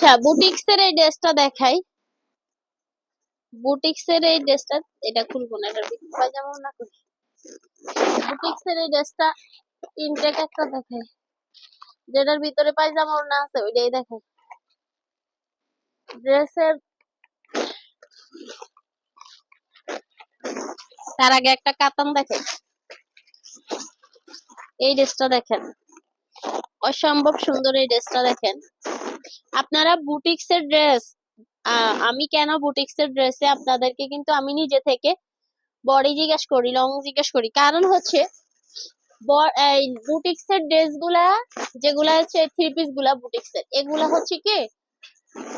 আচ্ছা, বুটিক্সের এই ড্রেসটা দেখাই। বুটিক্সের এই ড্রেসটা, এটা খুলবো না, এটা পায়জামা না করি। বুটিক্সের এই ড্রেসটা ইনটেক একটা দেখাই, যেটার ভিতরে পায়জামা ওড়না আছে ওইটাই দেখাই। ড্রেসের তার আগে একটা কাতান দেখাই। এই ড্রেসটা দেখেন, অসম্ভব সুন্দর এই ড্রেসটা দেখেন। আপনারা বুটিক্সের ড্রেস, আমি কেন বুটিক্সের ড্রেসে আপনাদেরকে কিন্তু আমি নিজে থেকে বডি জিজ্ঞেস করি, লং জিজ্ঞেস করি, কারণ হচ্ছে এই বুটিক্সের ড্রেসগুলা যেগুলা হচ্ছে থ্রি পিস গুলা বুটিক্সের, এগুলা হচ্ছে কি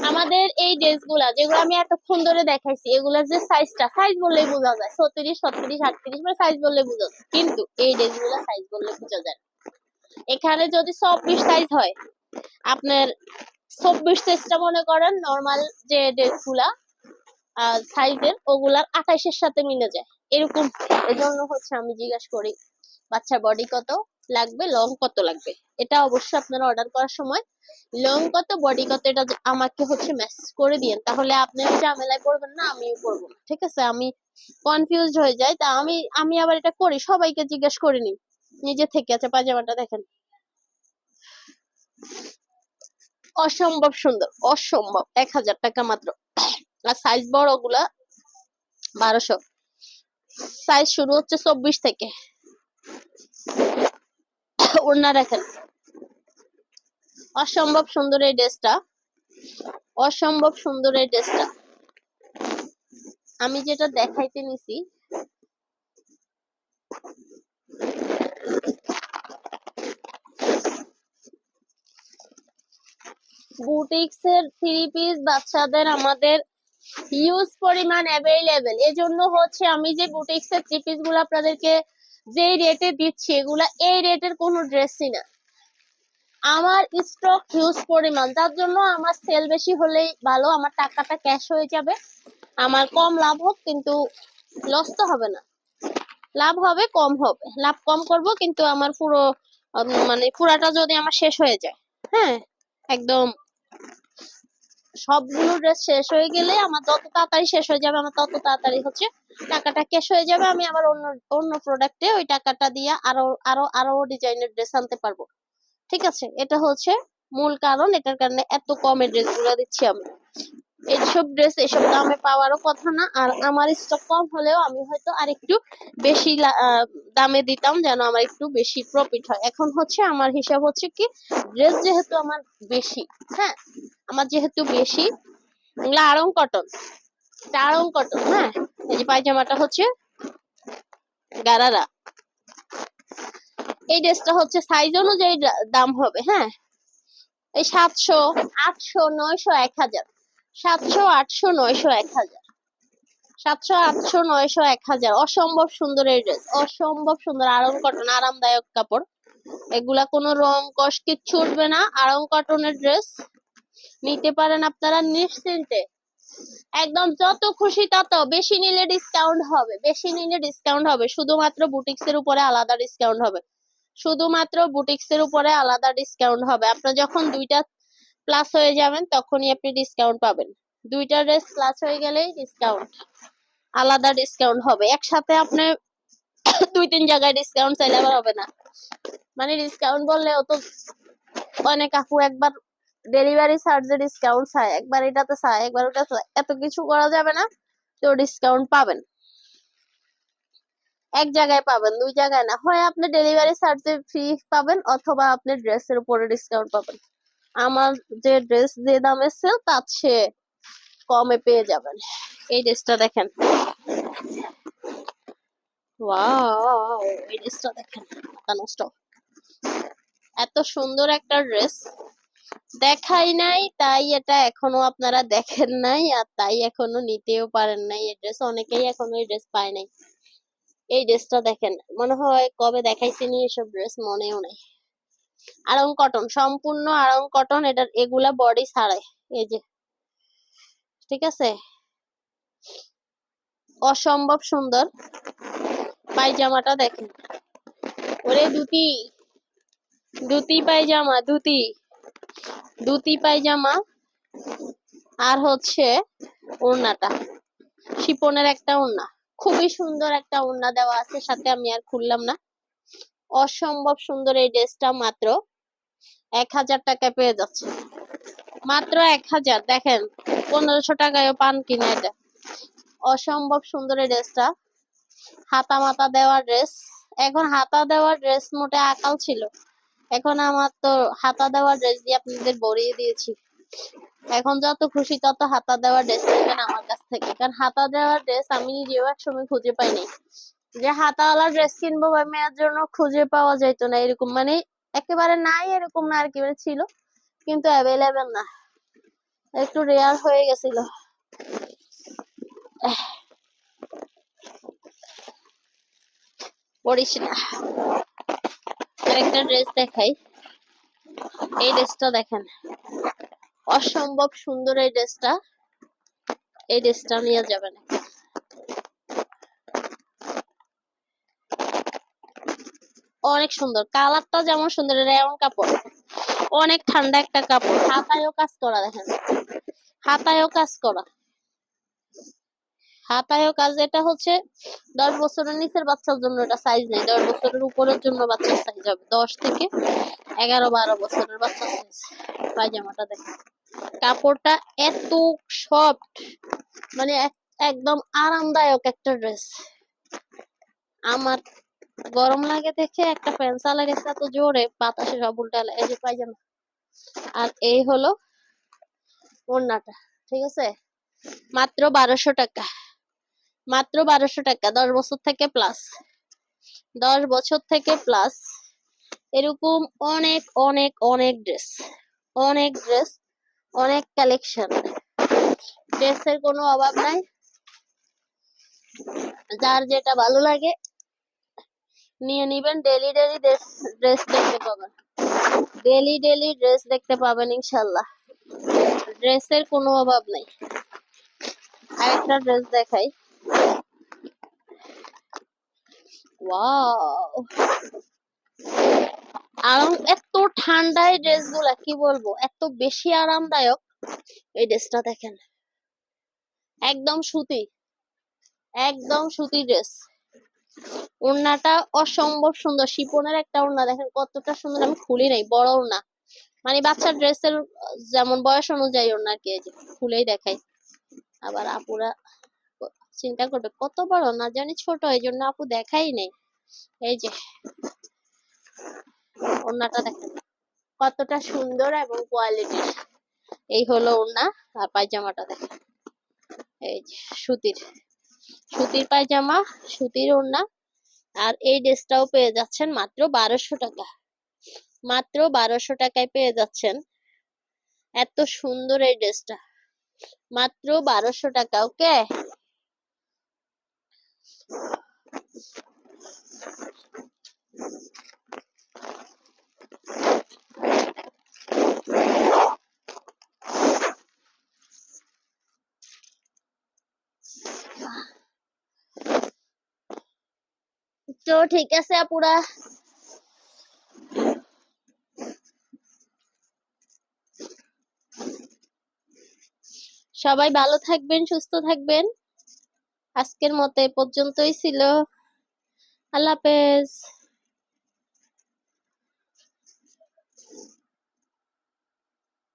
আমাদের এই ড্রেসগুলা যেগুলো আমি এতক্ষণ ধরে দেখাইছি, এগুলা যে সাইজটা, সাইজ বললেই বোঝা যায় 36, 37, 38, মানে সাইজ বললে বোঝা যায়, কিন্তু এই ড্রেসগুলা সাইজ বললে বোঝা যায় না। এখানে যদি 24 সাইজ হয়, আপনার 24 সাইজটা মনে করেন নরমাল যে ড্রেসগুলা সাইজের, ওগুলার 28-এর সাথে মিলে যায় এরকম। এজন্য হচ্ছে আমি জিজ্ঞাসা করি বাচ্চার বডি কত লাগবে, লং কত লাগবে। এটা অবশ্যই আপনারা অর্ডার করার সময় লং কত বডি কত এটা আমাকে হচ্ছে মেসেজ করে দিয়েন, তাহলে আপনিও ঝামেলায় পড়বেন না, আমিও পড়বো না। ঠিক আছে, আমি কনফিউজড হয়ে যাই, তা আমি আবার এটা করি, সবাইকে জিজ্ঞেস করে নিই নিজে থেকে। আচ্ছা, পায়জামাটা দেখেন, অসম্ভব সুন্দর, অসম্ভব। 1000 টাকা মাত্র। আর সাইজ বড় গুলা 1200, সাইজ শুরু হচ্ছে 24 থেকে। ওড়না দেখেন, অসম্ভব সুন্দর এই ড্রেসটা, অসম্ভব সুন্দর এই ড্রেসটা। আমি যেটা দেখাইতে নিছি, বুটিক্সের থ্রি পিস বাচ্চাদের আমাদের হিউজ পরিমাণ অ্যাভেলেবেল। এজন্য হচ্ছে আমি যে বুটিক্সের থ্রি পিস গুলো আপনাদেরকে যে রেটে দিচ্ছি, এগুলা এই রেটের কোনো ড্রেসই না। আমার স্টক হিউজ পরিমাণ, যার জন্য আমার সেল বেশি হলেই ভালো, আমার টাকাটা ক্যাশ হয়ে যাবে, আমার কম লাভ হোক কিন্তু লস তো হবে না। লাভ হবে কম হবে, লাভ কম করব কিন্তু আমার পুরো মানে পুরাটা যদি আমার শেষ হয়ে যায়, হ্যাঁ, একদম সবগুলো ড্রেস শেষ হয়ে গেলে আমার যত তাড়াতাড়ি শেষ হয়ে যাবে, আমার তত তাড়াতাড়ি হচ্ছে টাকাটা ক্যাশ হয়ে যাবে, আমি আবার অন্য অন্য প্রোডাক্টে ওই টাকাটা দিয়ে আরো আরো আরো ডিজাইনের ড্রেস আনতে পারবো। ঠিক আছে, এটা হচ্ছে মূল কারণ, এটার কারণে এত কমে ড্রেস গুলো দিচ্ছি আমি। এইসব ড্রেস এসব দামে পাওয়ারও কথা না, আর আমার স্টক কম হলেও আমি হয়তো আরেকটু বেশি দামে দিতাম, যেন আমার একটু বেশি প্রফিট হয়। এখন হচ্ছে আমার হিসাব হচ্ছে কি, ড্রেস যেহেতু আমার বেশি, হ্যাঁ, আমার যেহেতু বেশি, এগুলো আড়ং কটন, আড়ং কটন, হ্যাঁ। এই যে পায়জামাটা হচ্ছে গারারা, এই ড্রেসটা হচ্ছে সাইজ অনুযায়ী দাম হবে, হ্যাঁ। এই 700, 800, 900, 1000, 700, 800, 900, 1000, 700, 800, 900, 1000। অসম্ভব সুন্দর এই ড্রেস, অসম্ভব সুন্দর। আড়ং কটন, আরামদায়ক কাপড়, এগুলা কোনো রং কষ কিচ্ছু উঠবে না। আড়ং কটনের ড্রেস নিতে পারেন আপনারা নিশ্চিন্তে, একদম যত খুশি তত। বেশি নিলে ডিসকাউন্ট হবে, বেশি নিলে ডিসকাউন্ট হবে, শুধুমাত্র বুটিক্সের উপরে আলাদা ডিসকাউন্ট হবে, শুধুমাত্র বুটিক্সের উপরে আলাদা ডিসকাউন্ট হবে। আপনার যখন দুইটা প্লাস হয়ে যাবেন তখনই আপনি ডিসকাউন্ট পাবেন, দুইটা ড্রেস প্লাস হয়ে গেলেই ডিসকাউন্ট, আলাদা ডিসকাউন্ট হবে। একসাথে আপনি 2-3 জায়গায় ডিসকাউন্ট চাইলে আবার হবে না, মানে ডিসকাউন্ট বললেও তো অনেক আপু একবার ডেলিভারি চার্জে ডিসকাউন্ট চায়, একবার এটাতে চায়, একবার ওটা চায়, এত কিছু করা যাবে না। তো ডিসকাউন্ট পাবেন এক জায়গায়, পাবেন দুই জায়গায় না, হয় আপনি ডেলিভারি চার্জে ফ্রি পাবেন অথবা আপনি ড্রেসের উপরে ডিসকাউন্ট পাবেন। আমার যে ড্রেস যে দামে সেল তার চেয়ে কমে পেয়ে যাবেন। এই ড্রেসটা দেখেন, ওয়াও, এই ড্রেসটা দেখেন, নষ্ট, এত সুন্দর একটা ড্রেস দেখাই নাই, তাই এটা এখনো আপনারা দেখেন নাই, আর তাই এখনো নিতেও পারেন নাই। এই ড্রেস অনেকেই এখনো এই ড্রেস পায় নাই। এই ড্রেসটা দেখেন, মনে হয় কবে দেখাইছিনি এসব ড্রেস, মনেও নাই। আড়ং কটন, সম্পূর্ণ আড়ং কটন, এটার এগুলা বডি ছাড়াই, এই যে, ঠিক আছে, অসম্ভব সুন্দর। পায়জামাটা দেখেন, ওরে দুটি, দুটি পায়জামা, দুটি পায়জামা, আর হচ্ছে ওড়নাটা, শিপনের একটা ওড়না, খুবই সুন্দর একটা ওড়না দেওয়া আছে সাথে, আমি আর খুললাম না। অসম্ভব সুন্দর এই ড্রেসটা মাত্র 1000 টাকায় পেয়ে যাচ্ছে, মাত্র 1000। দেখেন 1500 টাকায়ও পান কিনা এটা। অসম্ভব সুন্দর এই ড্রেসটা, হাতা মাতা দেওয়া ড্রেস। এখন হাতা দেওয়া ড্রেস মোটে আকাল ছিল, এখন আমার তো হাতা দেওয়া ড্রেস দিয়ে আপনাদের ভরিয়ে দিয়েছি। এখন যত খুশি তত হাতা দেওয়া ড্রেস নেবেন আমার কাছ থেকে, কারণ হাতা দেওয়া ড্রেস আমি নিজেও একসময় খুঁজে পাইনি। যে হাতাওয়ালা ড্রেস কিনবো বা মেয়ের জন্য খুঁজে পাওয়া যেত না এরকম, মানে একেবারে নাই এরকম না আর কি, মানে ছিল কিন্তু অ্যাভেলেবেল না, একটু রেয়ার হয়ে গেছিল। পড়িস না। আরেকটা ড্রেস দেখাই, এই ড্রেসটা দেখেন, অসম্ভব সুন্দর এই ড্রেসটা। এই ড্রেসটা নিয়ে যাবেন, অনেক সুন্দর, কালারটা যেমন সুন্দর, রেয়ন কাপড়, অনেক ঠান্ডা একটা কাপড়, হাতায়ও কাজ করা, দেখেন হাতায়ও কাজ করা, হাতায়ও কাজ। এটা হচ্ছে 10 বছরের নিচের বাচ্চার জন্য এটা সাইজ নেই, 10 বছরের উপরের জন্য বাচ্চার সাইজ হবে, 10 থেকে 11-12 বছরের বাচ্চার সাইজ। পায়জামাটা দেখেন, কাপড়টা এত সফট, মানে একদম আরামদায়ক একটা ড্রেস। আমার গরম লাগে দেখে একটা ফ্যান চালা গেছে এত জোরে, বাতাসে সব উল্টা। এই যে পায়জামা, আর এই হলো ওড়নাটা, ঠিক আছে? মাত্র 1200 টাকা, মাত্র 1200 টাকা। 10 বছর থেকে প্লাস, 10 বছর থেকে প্লাস এরকম অনেক অনেক অনেক ড্রেস, অনেক ড্রেস, অনেক কালেকশন, ড্রেসের কোনো অভাব নাই। যার যেটা ভালো লাগে নিয়ে নিবেন। ডেলি ডেলি ড্রেস দেখতে পাবেন, ডেলি ডেলি ড্রেস দেখতে পাবেন ইনশাল্লাহ, ড্রেসের কোনো অভাব নাই। আরেকটা ড্রেস দেখাই, ওয়াও, আরাম, এত ঠান্ডায় ড্রেস গুলা কি বলবো, এত বেশি আরামদায়ক। এই ড্রেসটা দেখেন, একদম সুতি, একদম সুতি ড্রেস। ওড়নাটা অসম্ভব সুন্দর, শিপনের একটা ওড়না, দেখেন কতটা সুন্দর। আমি খুলি নাই, বড় ওড়না, মানে বাচ্চার ড্রেসের যেমন বয়স অনুযায়ী ওড়না আর কি। এই যে খুলেই দেখাই, আবার আপুরা চিন্তা করবে কত বড়, না জানি ছোট, এই জন্য আপু দেখাই নেই। এই যে ওড়নাটা দেখেন কতটা সুন্দর এবং কোয়ালিটির। এই হলো ওড়না, আর পায়জামাটা দেখেন, এই যে সুতির, সুতির পায়জামা, সুতির ওড়না। আর এই ড্রেসটাও পেয়ে যাচ্ছেন মাত্র 1200 টাকা, মাত্র 1200 টাকায় পেয়ে যাচ্ছেন এত সুন্দর এই ড্রেসটা, মাত্র 1200 টাকা। ওকে, তো ঠিক আছে আপুরা, সবাই ভালো থাকবেন, সুস্থ থাকবেন। আজকের মতো এ পর্যন্তই ছিল। আল্লাহ হাফেজ।